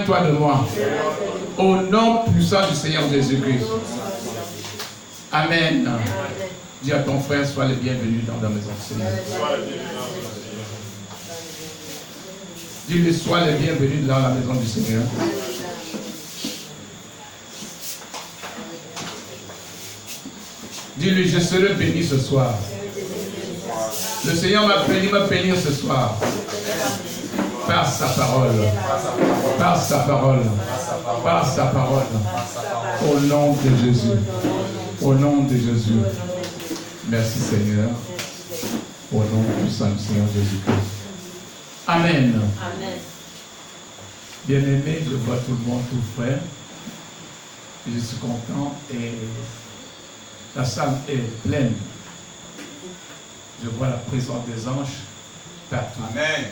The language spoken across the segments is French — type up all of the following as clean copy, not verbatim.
Toi de moi. Au nom puissant du Seigneur Jésus-Christ. Amen. Dis à ton frère, sois le bienvenu dans la maison du Seigneur. Dis-lui, sois le bienvenu dans la maison du Seigneur. Dis-lui, je serai béni ce soir. Le Seigneur m'a béni, me bénir ce soir. Par sa parole. Par sa parole. Par sa parole. Au nom de Jésus. Au nom de Jésus. Merci Seigneur. Au nom puissant du Seigneur Jésus-Christ. Amen. Amen. Bien-aimé, je vois tout le monde, tout frère. Je suis content et la salle est pleine. Je vois la présence des anges partout. Amen.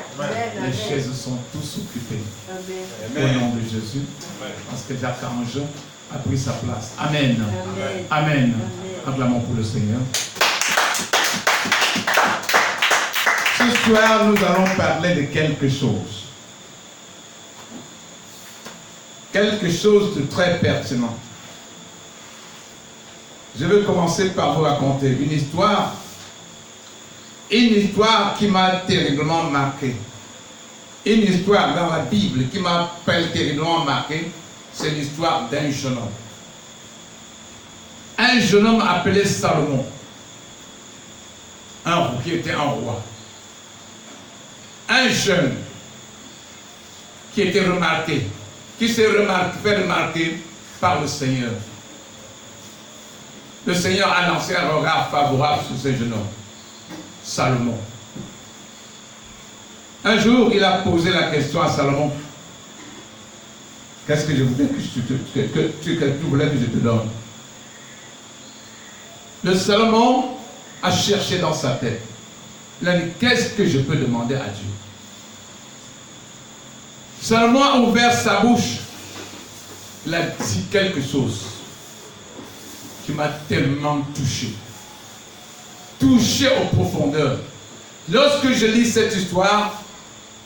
Les chaises sont tous occupées. Amen. Au nom de Jésus. Parce que Jacques Ange a pris sa place. Amen. Amen. Amen. Acclamons pour le Seigneur. Ce soir, nous allons parler de quelque chose. Quelque chose de très pertinent. Je vais commencer par vous raconter une histoire qui m'a terriblement marqué. Une histoire dans la Bible qui m'a terriblement marqué, c'est l'histoire d'un jeune homme. Un jeune homme appelé Salomon. Qui était un roi. Un jeune qui était remarqué, qui s'est fait remarquer par le Seigneur. Le Seigneur a lancé un regard favorable sur ce jeune homme, Salomon. Un jour, il a posé la question à Salomon. Qu'est-ce que je voulais que tu voulais que je te donne? Le Salomon a cherché dans sa tête. Il a dit, qu'est-ce que je peux demander à Dieu? Salomon a ouvert sa bouche. Il a dit quelque chose qui m'a tellement touché. Touché aux profondeurs. Lorsque je lis cette histoire,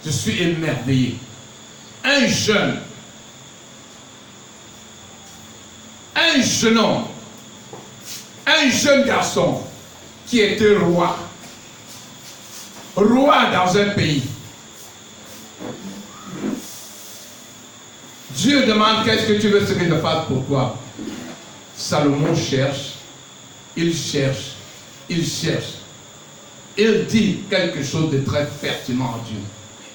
je suis émerveillé. Un jeune homme, un jeune garçon qui était roi dans un pays. Dieu demande, qu'est-ce que tu veux que je fasse pour toi? Salomon cherche, il cherche, il cherche. Il dit quelque chose de très pertinent à Dieu.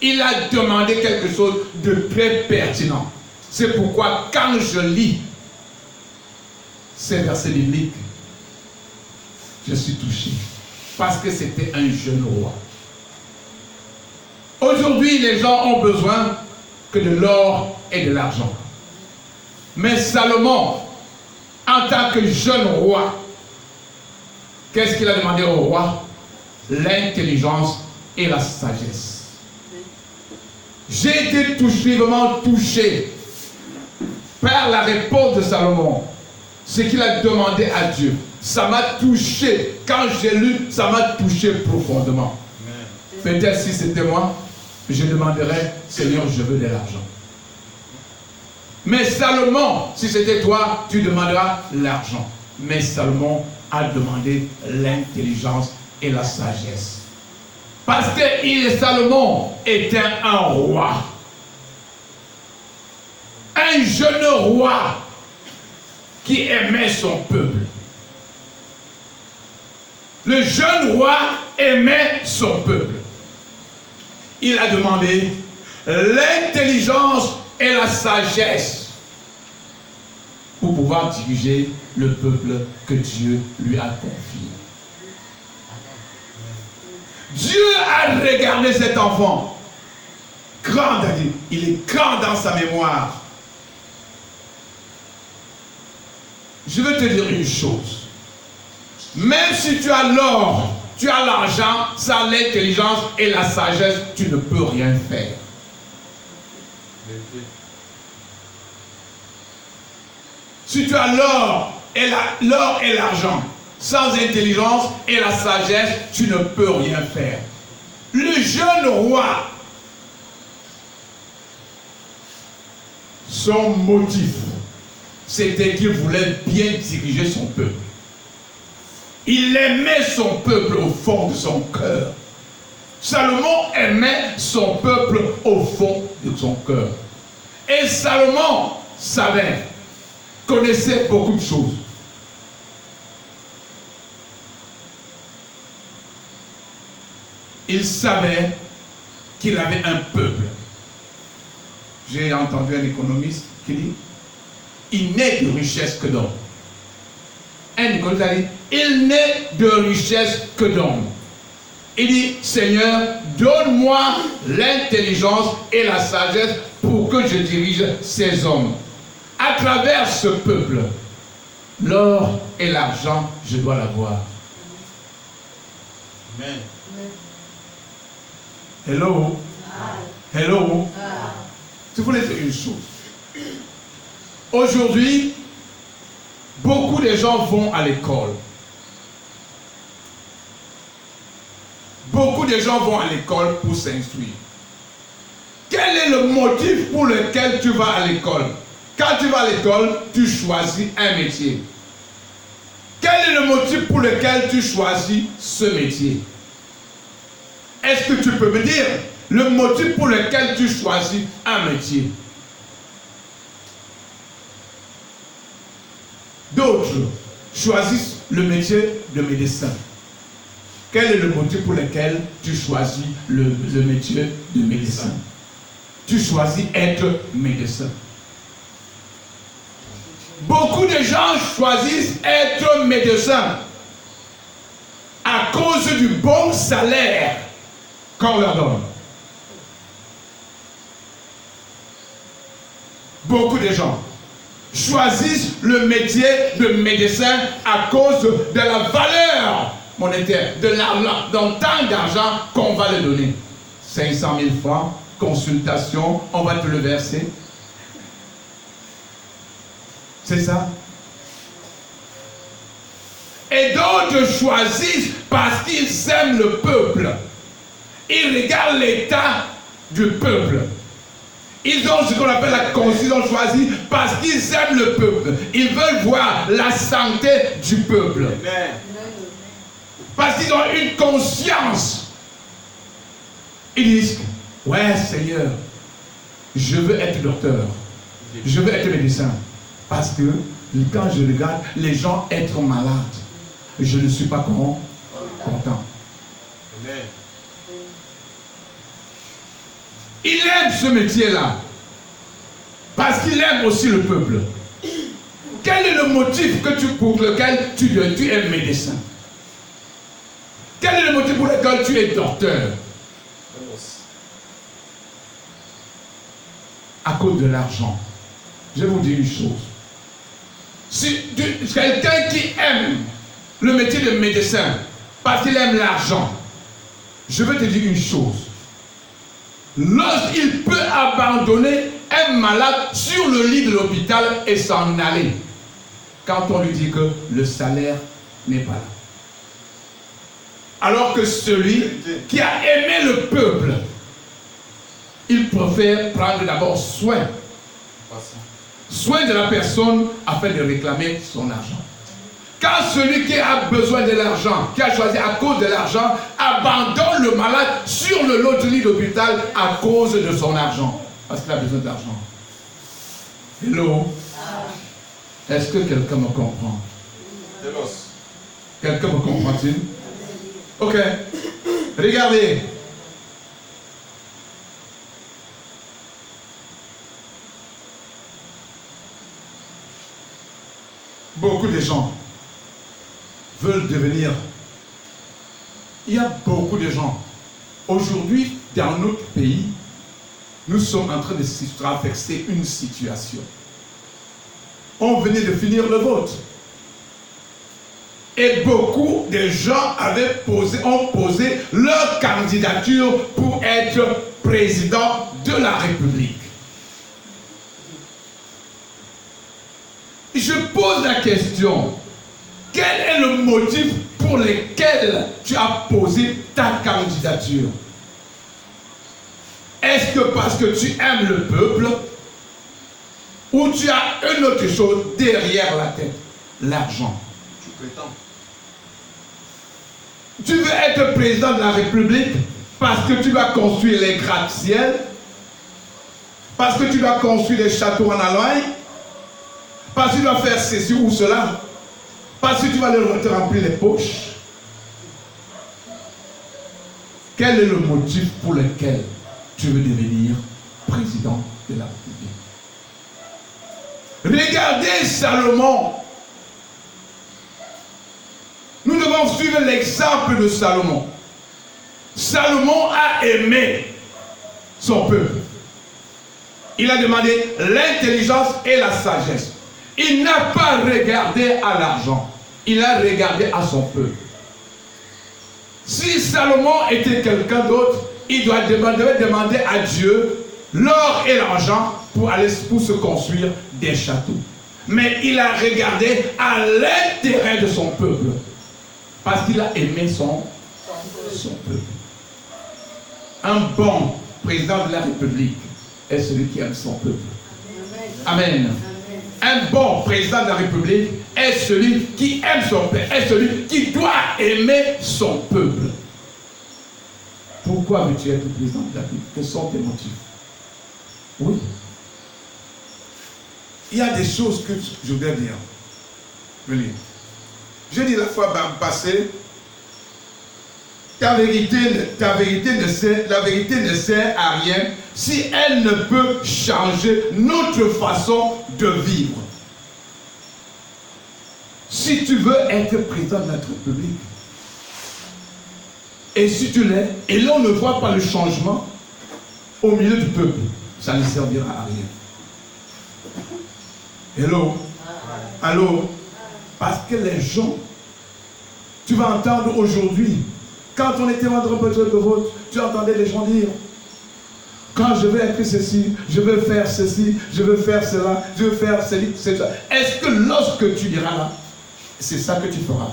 Il a demandé quelque chose de très pertinent. C'est pourquoi quand je lis ces versets bibliques, je suis touché. Parce que c'était un jeune roi. Aujourd'hui, les gens ont besoin que de l'or et de l'argent. Mais Salomon, en tant que jeune roi, qu'est-ce qu'il a demandé au roi? L'intelligence et la sagesse. J'ai été touché, vraiment touché par la réponse de Salomon. Ce qu'il a demandé à Dieu. Ça m'a touché. Quand j'ai lu, ça m'a touché profondément. Peut-être si c'était moi, je demanderais, Seigneur, je veux de l'argent. Mais Salomon, si c'était toi, tu demanderas l'argent. Mais Salomon a demandé l'intelligence et la sagesse. Parce que Salomon était un roi. Un jeune roi qui aimait son peuple. Le jeune roi aimait son peuple. Il a demandé l'intelligence et la sagesse pour pouvoir diriger le peuple que Dieu lui a confié. Dieu a regardé cet enfant. Grand, il est grand dans sa mémoire. Je veux te dire une chose. Même si tu as l'or, tu as l'argent, sans l'intelligence et la sagesse, tu ne peux rien faire. Si tu as l'or et l'argent, sans intelligence et la sagesse, tu ne peux rien faire. Le jeune roi son motif, c'était qu'il voulait bien diriger son peuple. Il aimait son peuple au fond de son cœur. Salomon aimait son peuple au fond de son cœur. Et Salomon savait, connaissait beaucoup de choses. Il savait qu'il avait un peuple. J'ai entendu un économiste qui dit, il n'est de richesse que d'homme. Un économiste a dit, il n'est de richesse que d'homme. Il dit, Seigneur, donne-moi l'intelligence et la sagesse pour que je dirige ces hommes. À travers ce peuple, l'or et l'argent, je dois l'avoir. Amen. Hello. Hello. Je voulais dire une chose. Aujourd'hui, beaucoup de gens vont à l'école. Beaucoup de gens vont à l'école pour s'instruire. Quel est le motif pour lequel tu vas à l'école? Quand tu vas à l'école, tu choisis un métier. Quel est le motif pour lequel tu choisis ce métier? Est-ce que tu peux me dire le motif pour lequel tu choisis un métier? D'autres choisissent le métier de médecin. Quel est le motif pour lequel tu choisis le métier de médecin? Tu choisis être médecin. Beaucoup de gens choisissent être médecin à cause du bon salaire qu'on leur donne. Beaucoup de gens choisissent le métier de médecin à cause de la valeur monétaire, de l'argent, tant d'argent qu'on va leur donner. 500 000 francs, consultation, on va te le verser. C'est ça. Et d'autres choisissent parce qu'ils aiment le peuple. Ils regardent l'état du peuple. Ils ont ce qu'on appelle la conscience, ils ont choisi parce qu'ils aiment le peuple. Ils veulent voir la santé du peuple. Amen. Parce qu'ils ont une conscience. Ils disent, ouais Seigneur, je veux être docteur. Je veux être médecin. Parce que quand je regarde les gens être malades, je ne suis pas content. Amen. Il aime ce métier-là. Parce qu'il aime aussi le peuple. Quel est le motif pour lequel tu es médecin? Quel est le motif pour lequel tu es docteur? À cause de l'argent. Je vais vous dire une chose. Si quelqu'un qui aime le métier de médecin parce qu'il aime l'argent, je veux te dire une chose. Lorsqu'il peut abandonner un malade sur le lit de l'hôpital et s'en aller, quand on lui dit que le salaire n'est pas là. Alors que celui qui a aimé le peuple, il préfère prendre d'abord soin de la personne afin de réclamer son argent. Quand celui qui a besoin de l'argent, qui a choisi à cause de l'argent, abandonne le malade sur le lot du lit d'hôpital à cause de son argent. Parce qu'il a besoin d'argent. Hello? Est-ce que quelqu'un me comprend? Quelqu'un me comprend-il? Ok. Regardez. Beaucoup de gens veulent devenir. Il y a beaucoup de gens. Aujourd'hui, dans notre pays, nous sommes en train de traverser une situation. On venait de finir le vote. Et beaucoup de gens ont posé leur candidature pour être président de la République. Je pose la question, quel est le motif pour lequel tu as posé ta candidature? Est-ce que parce que tu aimes le peuple? Ou tu as une autre chose derrière la tête, l'argent. Tu prétends. Tu veux être président de la République parce que tu vas construire les gratte-ciel, parce que tu dois construire les châteaux en Allemagne, parce que tu dois faire ceci ou cela, parce que tu vas te remplir les poches. Quel est le motif pour lequel tu veux devenir président de la République? Regardez Salomon. Nous devons suivre l'exemple de Salomon. Salomon a aimé son peuple. Il a demandé l'intelligence et la sagesse. Il n'a pas regardé à l'argent. Il a regardé à son peuple. Si Salomon était quelqu'un d'autre, il devait demander à Dieu l'or et l'argent pour se construire des châteaux. Mais il a regardé à l'intérêt de son peuple. Parce qu'il a aimé son peuple. Un bon président de la République est celui qui aime son peuple. Amen. Un bon président de la République est celui qui aime son peuple, est celui qui doit aimer son peuple. Pourquoi veux-tu être président de la République? Quels sont tes motifs? Oui. Il y a des choses que je voudrais dire. Je dis la fois passée, la vérité ne sert à rien si elle ne peut changer notre façon de vivre. Si tu veux être président de notre République, et si tu l'es, et l'on ne voit pas le changement au milieu du peuple, ça ne servira à rien. Hello? Allô? Parce que les gens, tu vas entendre aujourd'hui, quand on était en droit de vote, tu entendais les gens dire, quand je vais être ceci, je veux faire ceci, je veux faire cela, je veux faire ceci, cela. Est-ce que lorsque tu diras là, c'est ça que tu feras?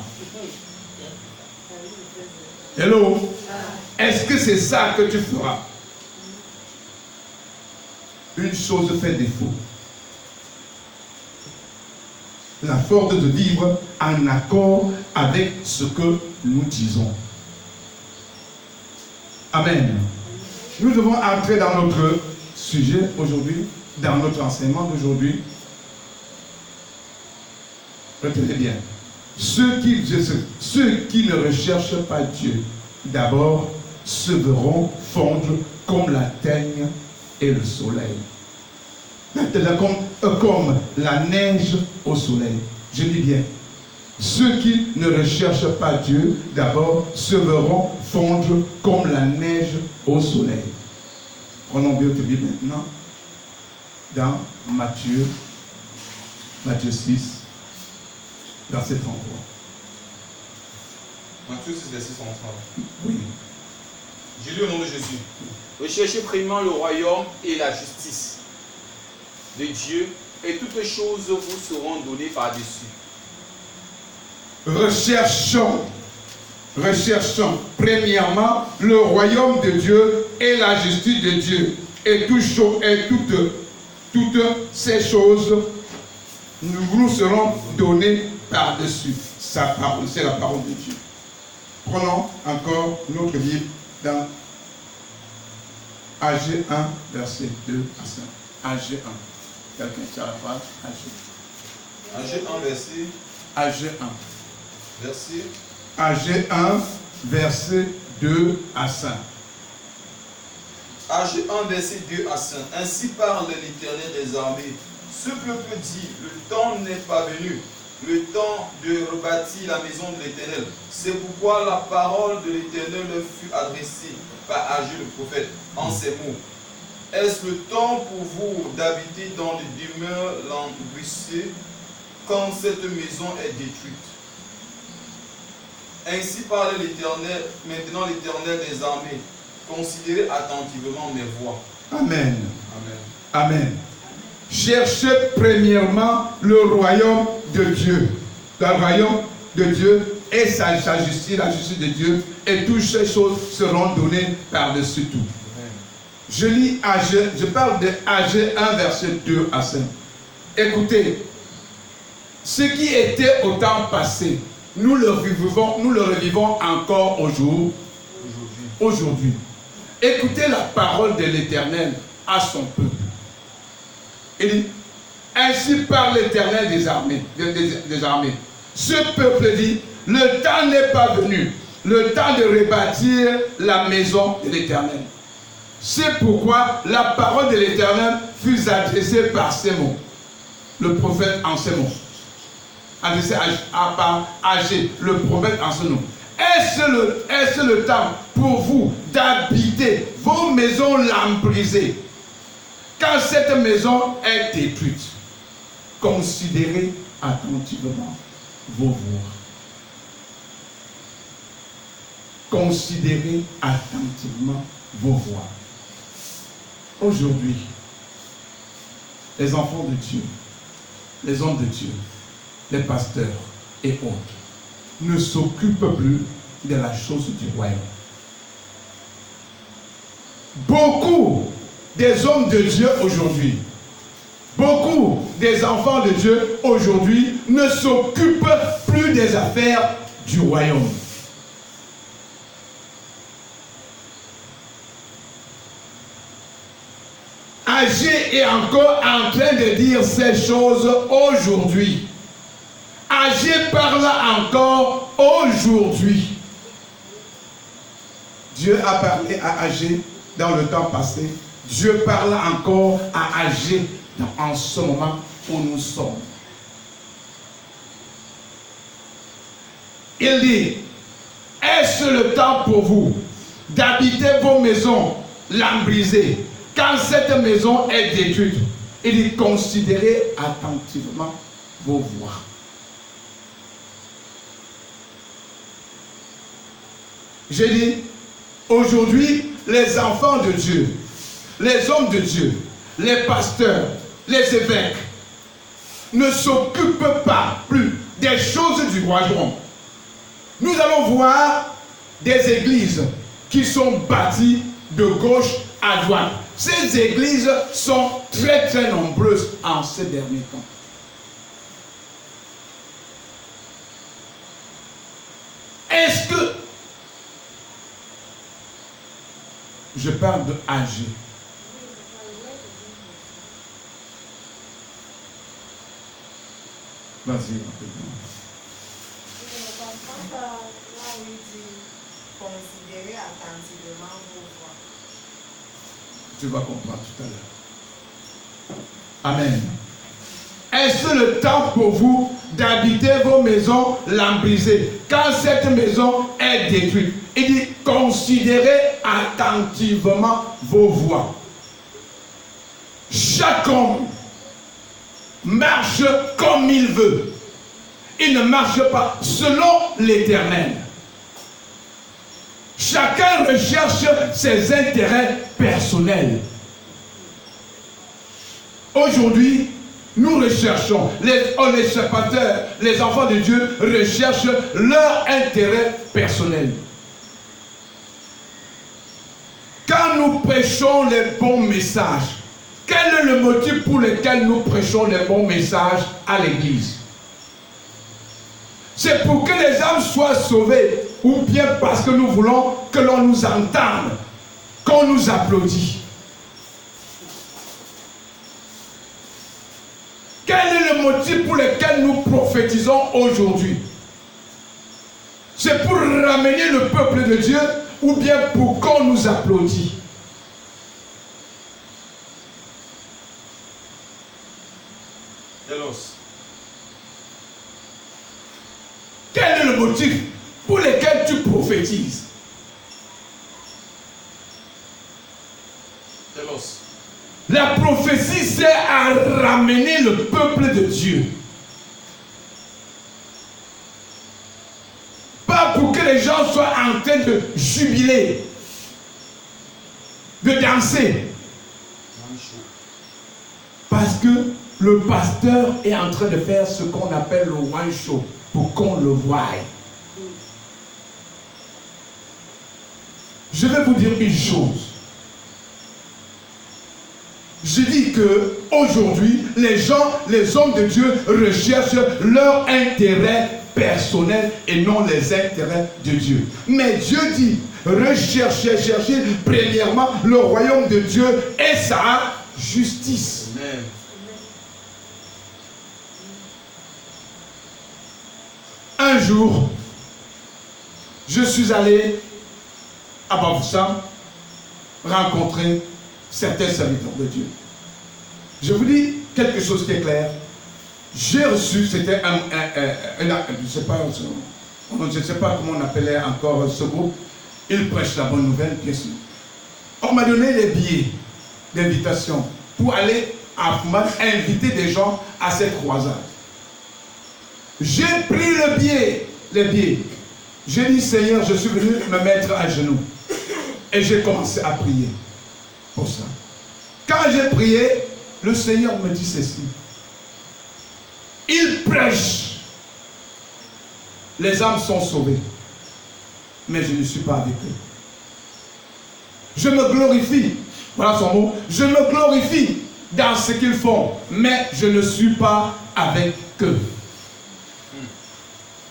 Hello? Est-ce que c'est ça que tu feras? Une chose fait défaut. La force de vivre en accord avec ce que nous disons. Amen. Nous devons entrer dans notre sujet aujourd'hui, dans notre enseignement d'aujourd'hui. Retenez bien. Ceux qui ne recherchent pas Dieu, d'abord, se verront fondre comme la teigne et le soleil. Comme la neige au soleil. Je dis bien, ceux qui ne recherchent pas Dieu, d'abord, se verront fondre comme la neige au soleil. Prenons bien notre Bible maintenant, dans Matthieu 6, verset 33. Matthieu 6, verset 33. Oui. J'ai lu au nom de Jésus. Recherchez premièrement le royaume et la justice de Dieu, et toutes choses vous seront données par-dessus. Recherchons premièrement le royaume de Dieu et la justice de Dieu, et toutes ces choses nous seront données par-dessus. Sa parole, c'est la parole de Dieu. Prenons encore notre Bible dans AG 1, verset 2 à 5. AG 1. Quelqu'un qui a la page AG. AG 1, verset. AG 1. Verset. AG 1, verset 2 à 5. AG 1, verset 2 à 5. Ainsi parle l'Éternel des armées. Ce peuple dit, le temps n'est pas venu, le temps de rebâtir la maison de l'Éternel. C'est pourquoi la parole de l'Éternel fut adressée par Agé le prophète en ces mots. Est-ce le temps pour vous d'habiter dans les demeures lambrissées quand cette maison est détruite? Ainsi parle l'Éternel, maintenant l'Éternel des armées. Considérez attentivement mes voix. Amen. Amen. Amen. Cherchez premièrement le royaume de Dieu. Le royaume de Dieu et sa justice, la justice de Dieu, et toutes ces choses seront données par-dessus tout. Je lis je parle de AG 1, verset 2 à 5. Écoutez, ce qui était au temps passé, nous le revivons encore aujourd'hui. Écoutez la parole de l'Éternel à son peuple. Il dit, ainsi parle l'Éternel des armées. Ce peuple dit, le temps n'est pas venu, le temps de rebâtir la maison de l'Éternel. C'est pourquoi la parole de l'Éternel fut adressée par ces mots. Le prophète en ces mots. Adressé par Agé, le prophète en ce nom. Est-ce le temps pour vous d'habiter vos maisons lambrisées? Quand cette maison est détruite, considérez attentivement vos voies. Considérez attentivement vos voies. Aujourd'hui, les enfants de Dieu, les hommes de Dieu, les pasteurs et autres, ne s'occupent plus de la chose du royaume. Beaucoup des hommes de Dieu aujourd'hui, beaucoup des enfants de Dieu aujourd'hui ne s'occupent plus des affaires du royaume. Agé est encore en train de dire ces choses aujourd'hui. Agé parle encore aujourd'hui. Dieu a parlé à Agé dans le temps passé. Dieu parle encore à Agé en ce moment où nous sommes. Il dit, est-ce le temps pour vous d'habiter vos maisons lambrisées quand cette maison est détruite? Il dit, considérez attentivement vos voies. J'ai dit, aujourd'hui, les enfants de Dieu, les hommes de Dieu, les pasteurs, les évêques ne s'occupent pas plus des choses du royaume. Nous allons voir des églises qui sont bâties de gauche à droite. Ces églises sont très très nombreuses en ces derniers temps. Est-ce que je parle de Agé? Vas-y, rapidement. Je ne comprends pas là où il dit considérez attentivement vos voies. Tu vas comprendre tout à l'heure. Amen. Est-ce le temps pour vous d'habiter vos maisons lambrisées quand cette maison est détruite? Il dit, considérez attentivement vos voies. Chaque homme marche comme il veut. Il ne marche pas selon l'Éternel. Chacun recherche ses intérêts personnels. Aujourd'hui, nous recherchons, les pasteurs, les enfants de Dieu recherchent leur intérêt personnel. Quand nous prêchons les bons messages, quel est le motif pour lequel nous prêchons les bons messages à l'église? C'est pour que les âmes soient sauvées, ou bien parce que nous voulons que l'on nous entende, qu'on nous applaudit. Quel est le motif pour lequel nous prophétisons aujourd'hui? C'est pour ramener le peuple de Dieu, ou bien pour qu'on nous applaudisse? Quel est le motif pour lequel tu prophétises? La prophétie sert à ramener le peuple de Dieu. Pas pour que les gens soient en train de jubiler, de danser. Parce que le pasteur est en train de faire ce qu'on appelle le one show, pour qu'on le voie. Je vais vous dire une chose. Je dis que aujourd'hui, les gens, les hommes de Dieu recherchent leur intérêt personnel et non les intérêts de Dieu. Mais Dieu dit, recherchez, cherchez premièrement le royaume de Dieu et sa justice. Amen. Un jour, je suis allé à Bafoussam rencontrer certains serviteurs de Dieu. Je vous dis quelque chose qui est clair. J'ai reçu, c'était je ne sais pas comment on appelait encore ce groupe. Il prêche la bonne nouvelle, bien sûr. On m'a donné les billets d'invitation pour aller à Fouman inviter des gens à cette croisade. J'ai pris les billets. J'ai dit, Seigneur, je suis venu me mettre à genoux. Et j'ai commencé à prier pour ça. Quand j'ai prié, le Seigneur me dit ceci. Il prêche. Les âmes sont sauvées. Mais je ne suis pas avec eux. Je me glorifie. Voilà son mot. Je me glorifie dans ce qu'ils font. Mais je ne suis pas avec eux.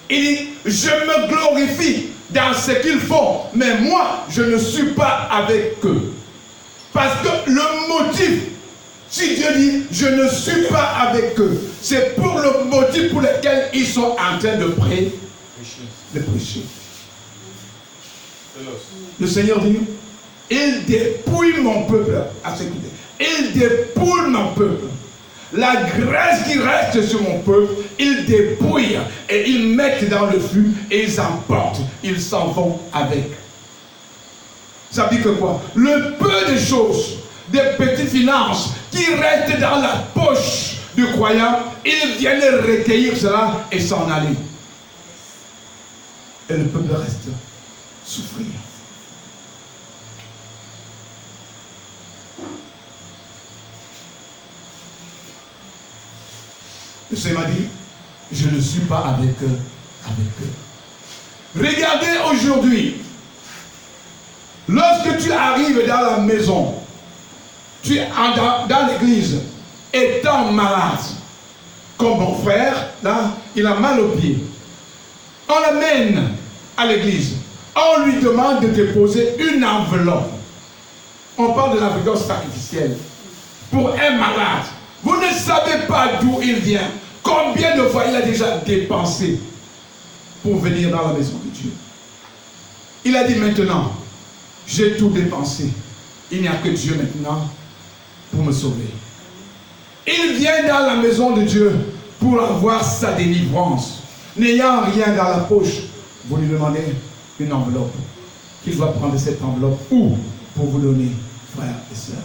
Il dit, je me glorifie dans ce qu'ils font. Mais moi, je ne suis pas avec eux. Parce que le motif, si Dieu dit, je ne suis pas avec eux, c'est pour le motif pour lequel ils sont en train de prêcher. Le Seigneur dit, il dépouille mon peuple. Il dépouille mon peuple. La graisse qui reste sur mon peuple, ils dépouillent et ils mettent dans le feu et ils emportent. Ils s'en vont avec. Ça dit que quoi? Le peu de choses, des petites finances qui restent dans la poche du croyant, ils viennent recueillir cela et s'en aller. Et le peuple reste souffrir. Le Seigneur m'a dit, je ne suis pas avec eux. Regardez aujourd'hui, lorsque tu arrives dans la maison, tu es dans l'église, étant malade, comme mon frère, là, il a mal au pied. On l'amène à l'église. On lui demande de déposer une enveloppe. On parle de l'enveloppe sacrificielle. Pour un malade. Vous ne savez pas d'où il vient. Combien de fois il a déjà dépensé pour venir dans la maison de Dieu. Il a dit maintenant, j'ai tout dépensé. Il n'y a que Dieu maintenant pour me sauver. Il vient dans la maison de Dieu pour avoir sa délivrance. N'ayant rien dans la poche, vous lui demandez une enveloppe. Qu'il doit prendre cette enveloppe où pour vous donner, frères et sœurs.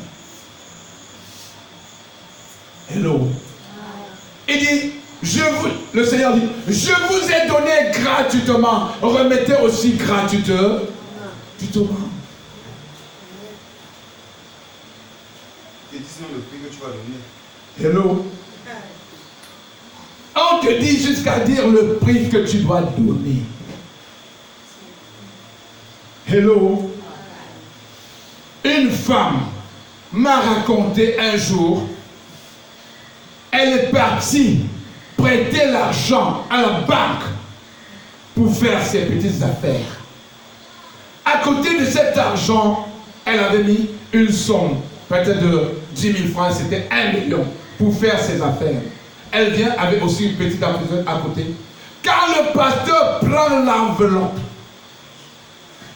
Hello. Il dit, le Seigneur dit, je vous ai donné gratuitement. Remettez aussi gratuitement. Et dis-nous le prix que tu vas donner. Hello. On te dit jusqu'à dire le prix que tu dois donner. Hello. Une femme m'a raconté un jour, elle est partie prêter l'argent à la banque pour faire ses petites affaires. À côté de cet argent, elle avait mis une somme, peut-être de 10 000 francs, c'était 1 million pour faire ses affaires. Elle vient avec aussi une petite affaire à côté. Quand le pasteur prend l'enveloppe,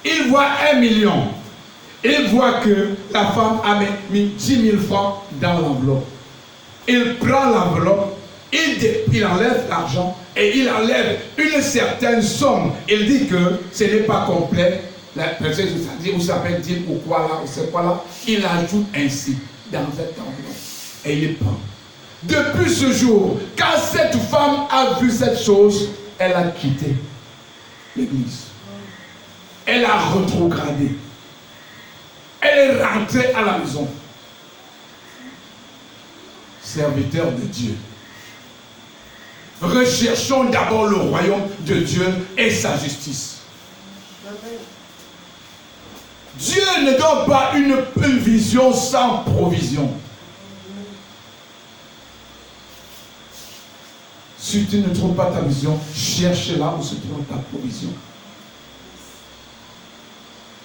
il voit 1 million. Il voit que la femme a mis 10 000 francs dans l'enveloppe. Il prend l'enveloppe, il enlève l'argent et il enlève une certaine somme. Il dit que ce n'est pas complet. La personne ou ça peut dire ou quoi là, ou c'est quoi là. Il ajoute ainsi dans cette enveloppe et il prend. Depuis ce jour, quand cette femme a vu cette chose, elle a quitté l'église. Elle a rétrogradé. Elle est rentrée à la maison. Serviteur de Dieu. Recherchons d'abord le royaume de Dieu et sa justice. Dieu ne donne pas une vision sans provision. Si tu ne trouves pas ta vision, cherche là où se trouve ta provision.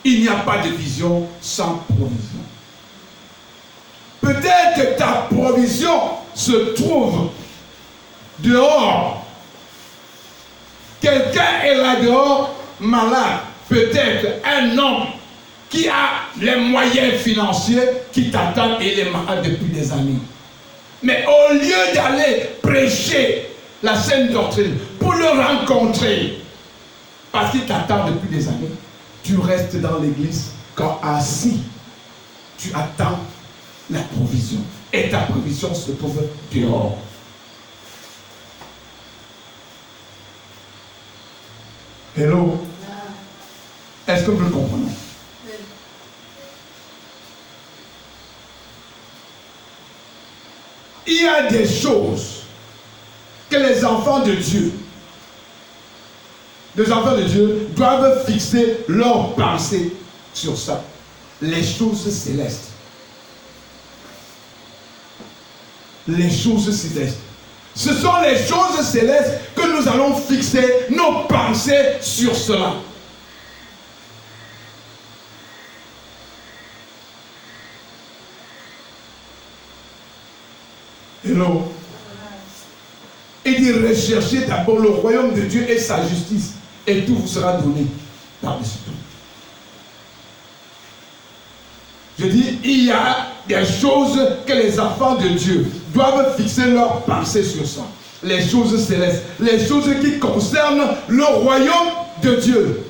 Il n'y a pas de vision sans provision. Peut-être que ta provision se trouve dehors. Quelqu'un est là dehors, malade. Peut-être un homme qui a les moyens financiers qui t'attend et il est malade depuis des années. Mais au lieu d'aller prêcher la sainte doctrine pour le rencontrer, parce qu'il t'attend depuis des années, tu restes dans l'église quand assis, tu attends la provision. Et ta provision se trouve dehors. Hello? Est-ce que vous le comprenez? Il y a des choses que les enfants de Dieu doivent fixer leur pensée sur ça. Les choses célestes. Les choses célestes. Ce sont les choses célestes que nous allons fixer nos pensées sur cela. Hello. Il dit recherchez d'abord le royaume de Dieu et sa justice, et tout vous sera donné par-dessus tout. Je dis, il y a des choses que les enfants de Dieu doivent fixer leur pensée sur ça. Les choses célestes, les choses qui concernent le royaume de Dieu.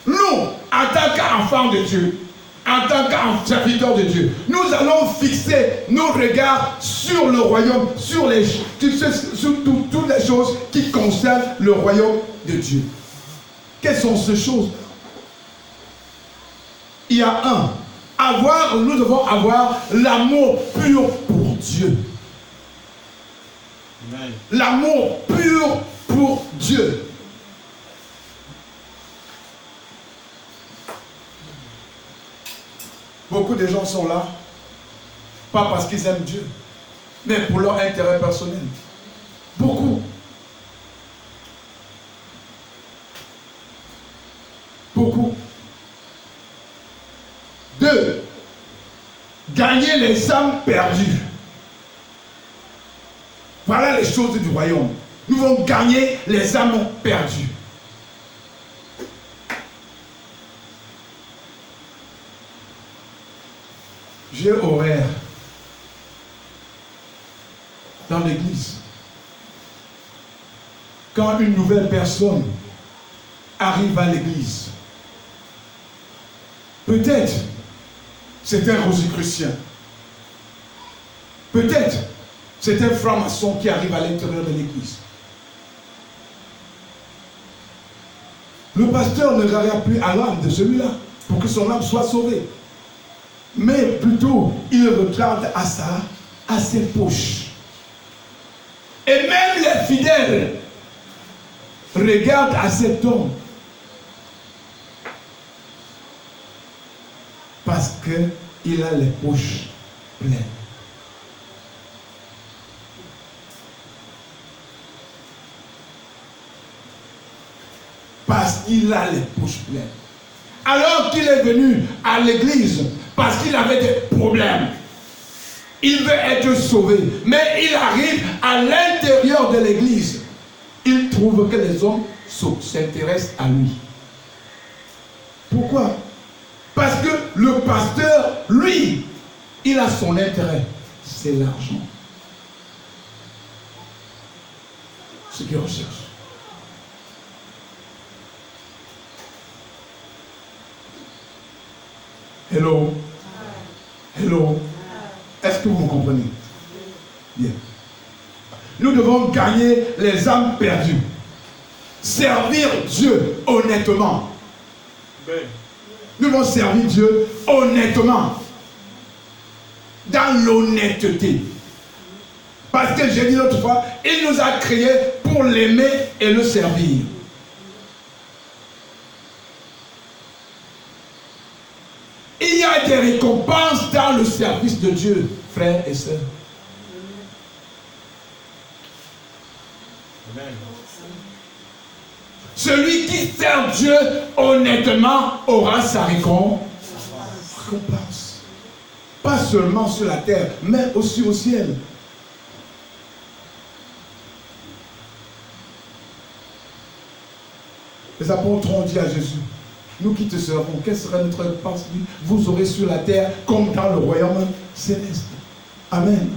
Nous, en tant qu'enfants de Dieu, en tant que serviteurs de Dieu, nous allons fixer nos regards sur le royaume, sur toutes les choses qui concernent le royaume de Dieu. Quelles sont ces choses? Il y a nous devons avoir l'amour pur pour Dieu. Amen. L'amour pur pour Dieu. Beaucoup de gens sont là, pas parce qu'ils aiment Dieu, mais pour leur intérêt personnel. Beaucoup. Beaucoup. 2. Gagner les âmes perdues. Voilà les choses du royaume. Nous allons gagner les âmes perdues. J'ai horaire dans l'église. Quand une nouvelle personne arrive à l'église, peut-être c'est un rosicrucien, peut-être c'est un franc-maçon qui arrive à l'intérieur de l'église. Le pasteur ne regarde plus à l'âme de celui-là pour que son âme soit sauvée. Mais plutôt, il regarde à ses poches. Et même les fidèles regardent à cet homme. Parce qu'il a les poches pleines. Parce qu'il a les poches pleines. Alors qu'il est venu à l'église, parce qu'il avait des problèmes, il veut être sauvé, mais il arrive à l'intérieur de l'église, il trouve que les hommes s'intéressent à lui. Pourquoi? Parce que le pasteur, lui, il a son intérêt, c'est l'argent. Ce qu'il recherche. Hello. Hello. Est-ce que vous me comprenez? Bien. Nous devons gagner les âmes perdues. Servir Dieu honnêtement. Nous devons servir Dieu honnêtement. Dans l'honnêteté. Parce que j'ai dit l'autre fois, il nous a créés pour l'aimer et le servir. Il y a des récompenses dans le service de Dieu, frères et sœurs. Celui qui sert Dieu honnêtement aura sa récompense. Pas seulement sur la terre, mais aussi au ciel. Les apôtres ont dit à Jésus, nous qui te servons, quelle sera notre récompense? Vous aurez sur la terre comme dans le royaume céleste. Amen.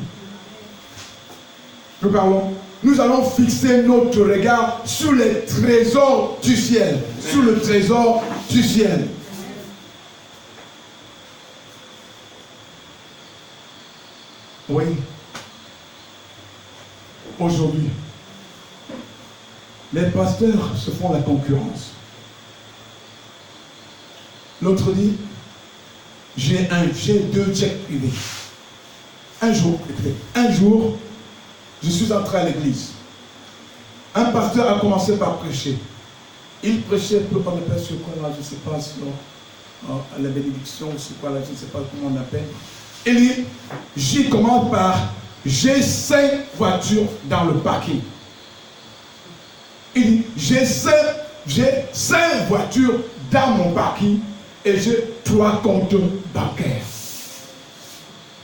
Nous parlons. Nous allons fixer notre regard sur les trésors du ciel. Sur le trésor du ciel. Oui. Aujourd'hui, les pasteurs se font la concurrence. L'autre dit, j'ai deux jets privés. Un jour, je suis entré à l'église. Un pasteur a commencé par prêcher. Il prêchait peu par le père sur quoi là, je ne sais pas, sur la bénédiction, ou sur quoi là, je ne sais pas comment on appelle. Il dit, j'y commence par, j'ai 5 voitures dans le parking. Il dit, j'ai 5 voitures dans mon parking et j'ai 3 comptes bancaires.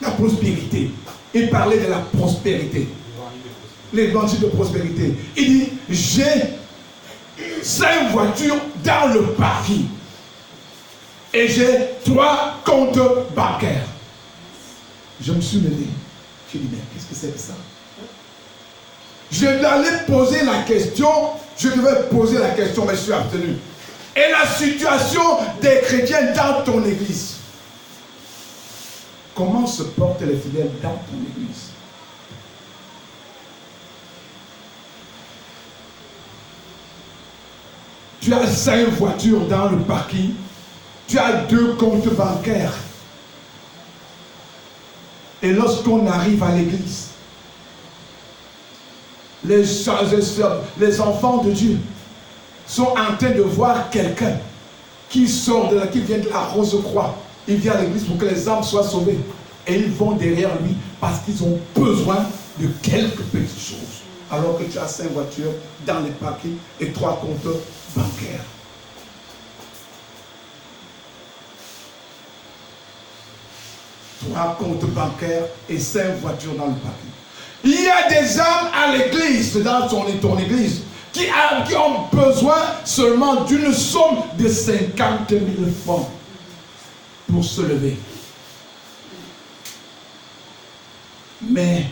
La prospérité. Il parlait de la prospérité. L'évangile de prospérité. Il dit, j'ai 5 voitures dans le parking et j'ai 3 comptes bancaires. Je me suis levé. J'ai dit, mais qu'est-ce que c'est que ça? Je devais poser la question, mais je suis abstenu. Et la situation des chrétiens dans ton église? Comment se portent les fidèles dans ton église? Tu as 5 voitures dans le parking. Tu as 2 comptes bancaires. Et lorsqu'on arrive à l'église, les enfants de Dieu sont en train de voir quelqu'un qui sort de là, qui vient de la Rose-Croix. Il vient à l'église pour que les âmes soient sauvées. Et ils vont derrière lui parce qu'ils ont besoin de quelques petites choses. Alors que tu as 5 voitures dans les parkings et 3 comptes bancaires. Trois comptes bancaires et 5 voitures dans le parking. Il y a des âmes à l'église, dans ton église, qui ont besoin seulement d'une somme de 50 000 francs pour se lever. Mais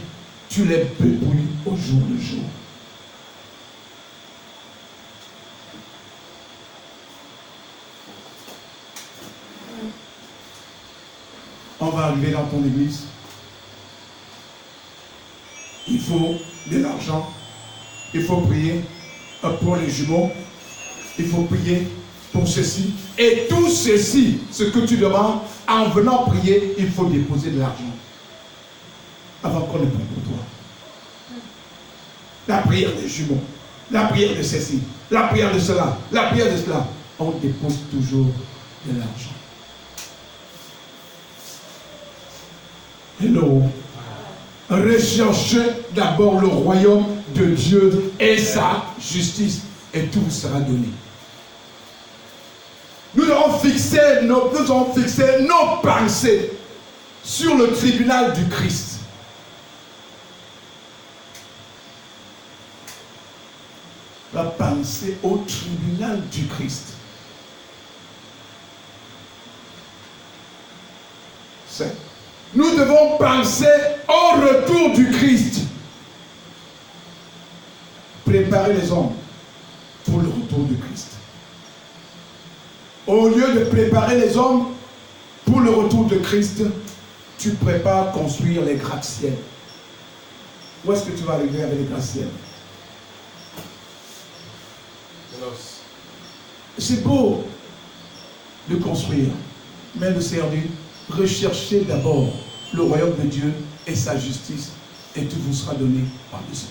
tu les débrouilles au jour le jour. On va arriver dans ton église. Il faut de l'argent. Il faut prier pour les jumeaux. Il faut prier pour ceci. Et tout ceci, ce que tu demandes, en venant prier, il faut déposer de l'argent. Avant qu'on ne prenne pour toi. La prière des jumeaux. La prière de ceci. La prière de cela. La prière de cela. On dépose toujours de l'argent. Hello. Recherchez d'abord le royaume de Dieu et sa justice et tout sera donné. Nous avons fixé nos pensées sur le tribunal du Christ. La pensée au tribunal du Christ. C'est nous devons penser au retour du Christ. Préparer les hommes pour le retour du Christ. Au lieu de préparer les hommes pour le retour de Christ, tu prépares construire les gratte-ciels. Où est-ce que tu vas arriver avec les gratte-ciels? C'est beau de construire, mais le servir. Recherchez d'abord le royaume de Dieu et sa justice et tout vous sera donné par-dessus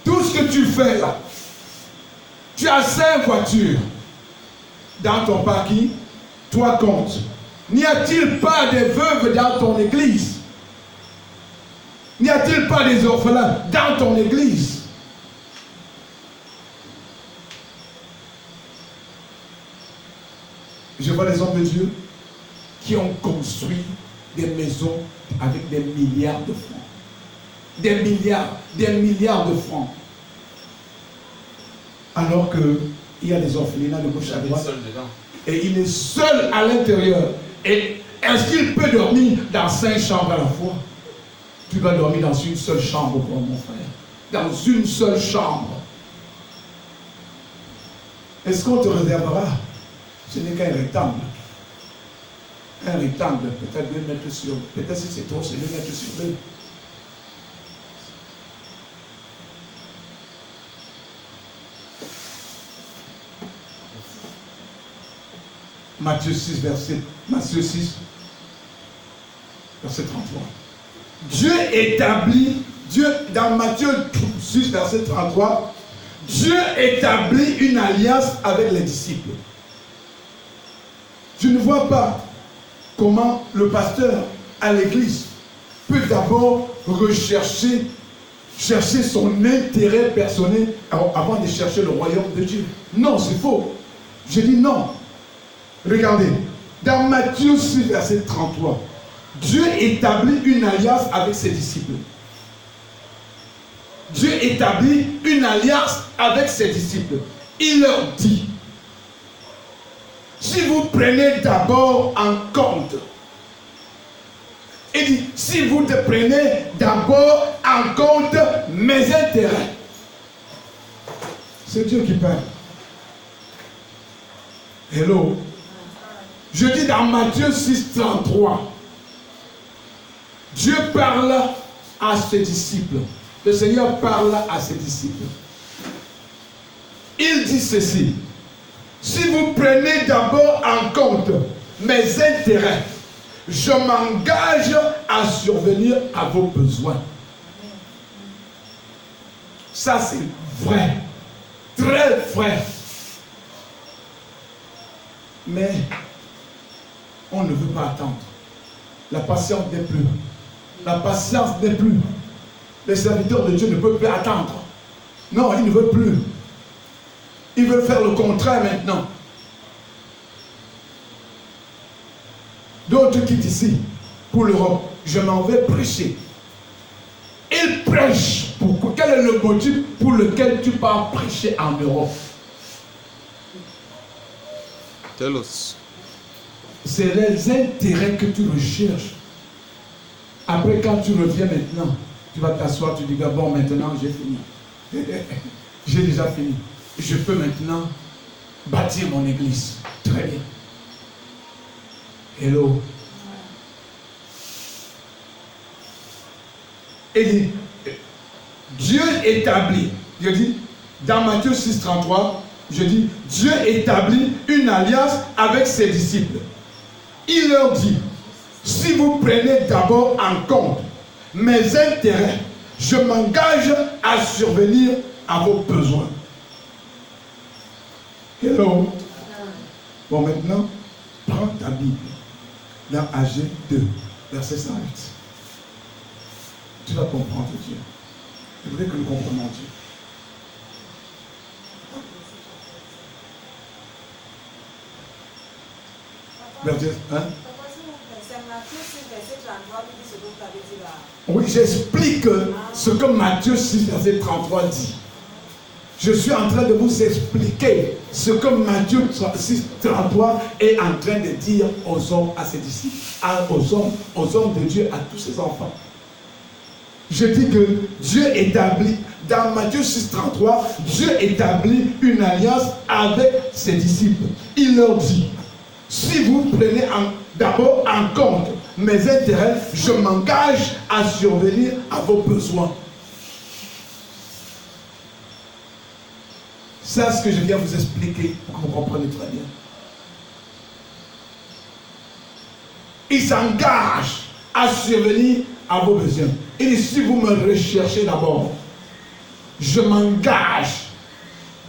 tout. Tout ce que tu fais là, tu as 5 voitures dans ton parking, 3 comptes. N'y a-t-il pas des veuves dans ton église? N'y a-t-il pas des orphelins dans ton église? Je vois des hommes de Dieu qui ont construit des maisons avec des milliards de francs. Des milliards de francs. Alors qu'il y a des orphelinats de gauche à droite. Et il est seul à l'intérieur. Et est-ce qu'il peut dormir dans 5 chambres à la fois? Tu vas dormir dans une seule chambre, mon frère. Dans une seule chambre. Est-ce qu'on te réservera? Ce n'est qu'un rectangle. Un rectangle, peut-être 2 mètres sur... Peut-être si c'est trop, c'est 2 mètres sur 2. Matthieu 6, verset 33. Dieu établit, dans Matthieu 6, verset 33, Dieu établit une alliance avec les disciples. Je ne vois pas comment le pasteur à l'église peut d'abord chercher son intérêt personnel avant de chercher le royaume de Dieu. Non, c'est faux. Je dis non. Regardez, dans Matthieu 6, verset 33, Dieu établit une alliance avec ses disciples. Dieu établit une alliance avec ses disciples. Il leur dit, si vous prenez d'abord en compte, il dit, si vous prenez d'abord en compte mes intérêts, c'est Dieu qui parle. Hello. Je dis dans Matthieu 6, 33, Dieu parle à ses disciples. Le Seigneur parle à ses disciples. Il dit ceci. Si vous prenez d'abord en compte mes intérêts, je m'engage à survenir à vos besoins. Ça c'est vrai. Très vrai. Mais on ne veut pas attendre. La patience n'est plus. La patience n'est plus. Les serviteurs de Dieu ne peuvent plus attendre. Non, ils ne veulent plus. Ils veulent faire le contraire maintenant. D'autres quittent ici pour l'Europe. Je m'en vais prêcher. Ils prêchent. Pourquoi? Quel est le motif pour lequel tu pars prêcher en Europe? Tell us. C'est les intérêts que tu recherches. Après, quand tu reviens maintenant, tu vas t'asseoir, tu dis, bon, maintenant j'ai fini. J'ai déjà fini. Je peux maintenant bâtir mon église. Très bien. Hello. Et dit, Dieu établit, je dis, dans Matthieu 6, 33, je dis, Dieu établit une alliance avec ses disciples. Il leur dit, si vous prenez d'abord en compte mes intérêts, je m'engage à survenir à vos besoins. Hello. Bon, maintenant, prends ta Bible dans Agé 2, verset 108. Tu vas comprendre Dieu. Je voudrais que nous comprenions Dieu. Verset, hein? Oui, j'explique ce que Matthieu 6, verset 33 dit. Je suis en train de vous expliquer ce que Matthieu 6, 33 est en train de dire aux hommes, à ses disciples, aux hommes de Dieu, à tous ses enfants. Je dis que Dieu établit, dans Matthieu 6, 33, Dieu établit une alliance avec ses disciples. Il leur dit, si vous prenez d'abord en compte mes intérêts, je m'engage à survenir à vos besoins. C'est ce que je viens vous expliquer pour que vous compreniez très bien. Il s'engage à survenir à vos besoins. Il dit, si vous me recherchez d'abord, je m'engage.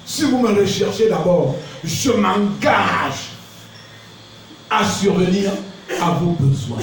Si vous me recherchez d'abord, je m'engage à survenir à vos besoins.